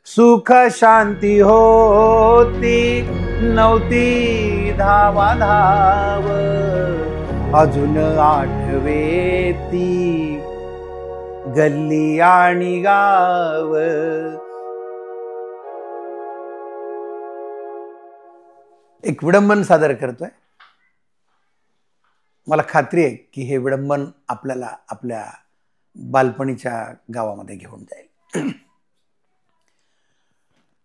सुख शांती होती नव्हती धावा धाव, अजून आठवे ती गल्ली आणि गाव. एक विडंबन सादर करतोय. मला खात्री आहे की हे विडंबन आपल्याला आपल्या बालपणीच्या गावामध्ये घेऊन जाईल.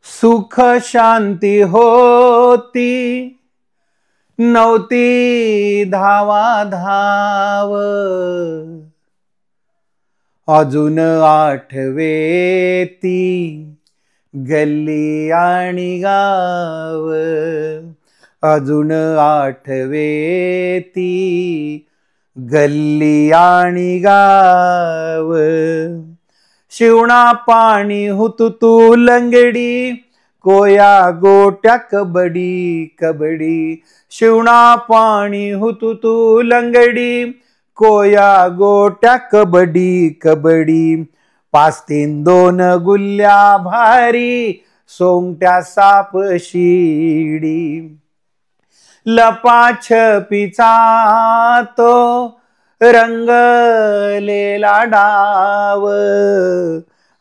सुख शांती होती नव्हती धावा धाव, अजून आठवे ती गल्ली आणि गाव, अजून आठवे ती गल्ली आणि गाव. शिवणा पाणी हुतू लंगडी, कोया गोट्या कबड्डी कबड्डी. शिवणा पाणी हुतू लंगडी, कोया गोट्या कबड्डी कबड्डी. 5-3-2 गुल्ल्या भारी, सोंगट्या साप शिडी. लपाछपीचा तो रंगलेला डाव,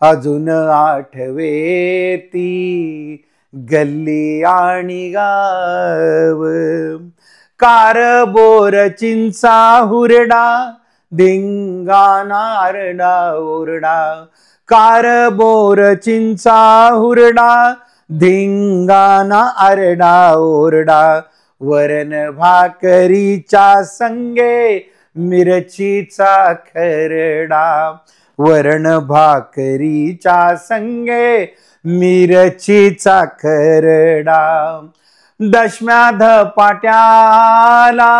अजून आठवे ती गल्ली आणि गाव. कारबोर चिंचा हुरडा, धिंगाणा आरडा ओरडा. कारबोर चिंचा हुरडा, धिंगाणा आरडा ओरडा. वरण भाकरीच्या संगे मिरचीचा खरडा, वरण भाकरीच्या संगे मिरचीचा खरडा. दशम्या धपाट्याला,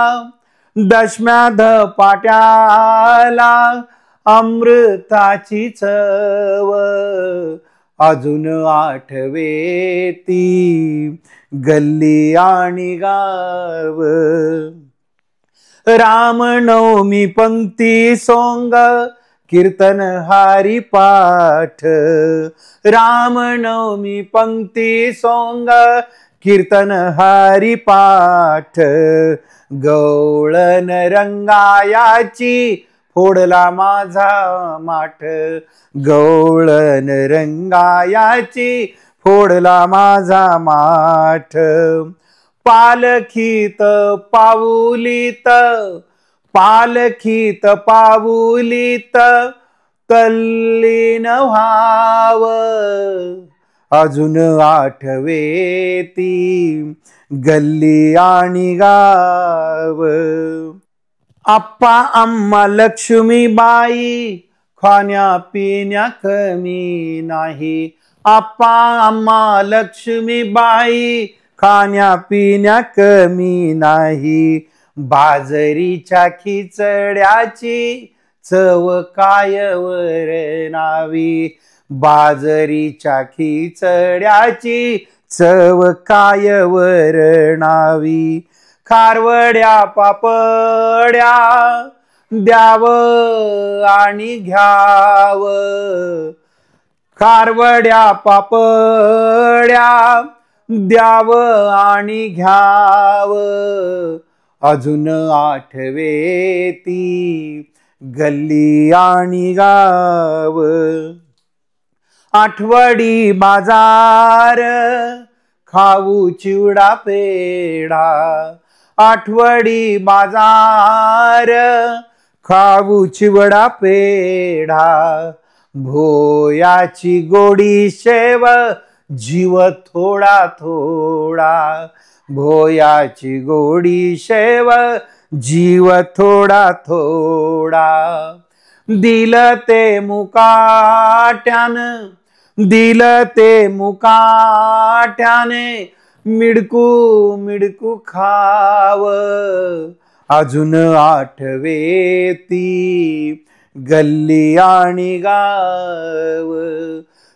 दशम्या धपाट्याला अमृताची चव, अजून आठवे ती गल्ली आणि गाव. रामनवमी पंक्ती सोंग कीर्तन हारी पाठ, रामनवमी पंक्ती सोंग कीर्तन हारी पाठ. गवळण रंगायाची फोडला माझा माठ, गवळण रंगायाची फोडला माझा माठ. पालखीत पाऊलीत, पालखीत पाऊलीत तल्लीन व्हाव, अजून आठवे ती गल्ली आणि गाव. आप्पा आम्हा लक्ष्मीबाई, खाण्या पिण्या कमी नाही. आप्पा आम्हा लक्ष्मीबाई, खाण्या पिण्या कमी नाही. बाजरीच्या खिचड्याची चव काय वरणावी, बाजरीच्या खिचड्याची चव काय वरणावी. खारवड्या पापड्या द्याव आणि घ्याव, खारवड्या पापड्या द्याव आणि घ्याव, अजून आठवे ती गल्ली आणि गाव. आठवडी बाजार खाऊ चिवडा पेढा, आठवडी बाजार खाऊ चिवडा पेढा. भोयाची गोडी शेव जीव थोडा थोडा, भोयाची गोडी शेव जीव थोडा थोडा. दिलं ते मुकाट्यानं, दिलं ते मुकाट्याने मिडकू मिडकू खाव, अजून आठवे ती गल्ली आणि गाव.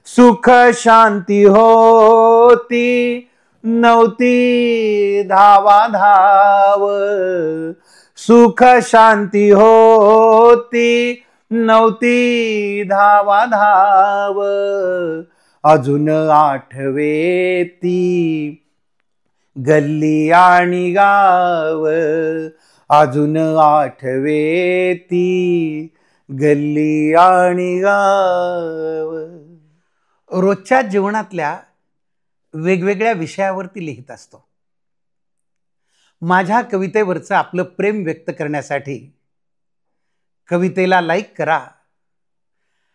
सुख शांती होती नव्हती धावा धाव, सुख शांती होती नव्हती धावा धाव, अजून आठवे ती गल्ली आणि गाव, अजून आठवे ती गल्ली आणि गाव. रोजच्या जीवनातल्या वेगवेगळ्या विषयावरती लिहित असतो. माझ्या कवितेवरचं आपलं प्रेम व्यक्त करण्यासाठी कवितेला लाईक करा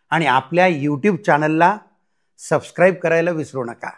आणि आपल्या YouTube चॅनलला सबस्क्राईब करायला विसरू नका.